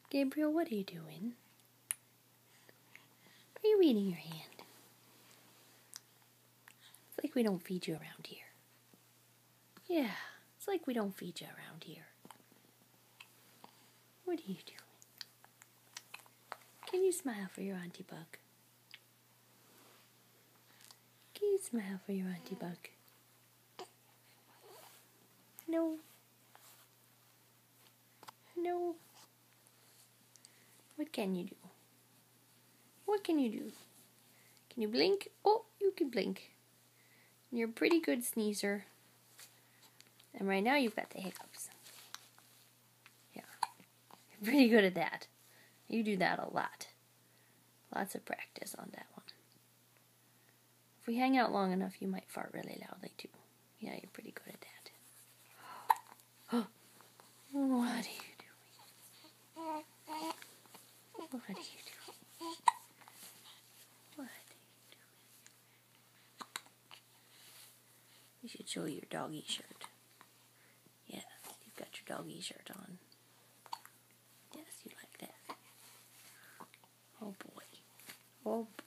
Gabriel, what are you doing? Are you eating your hand? It's like we don't feed you around here. Yeah, it's like we don't feed you around here. What are you doing? Can you smile for your Auntie Bug? Can you smile for your Auntie Bug? No. No. What can you do? What can you do? Can you blink? Oh, you can blink. You're a pretty good sneezer. And right now you've got the hiccups. Yeah. You're pretty good at that. You do that a lot. Lots of practice on that one. If we hang out long enough, you might fart really loudly too. Yeah, you're pretty good at that. What are you doing? What are you doing? What are you doing? You should show your doggy shirt. Yeah, you've got your doggy shirt on. Yes, you like that. Oh boy. Oh boy.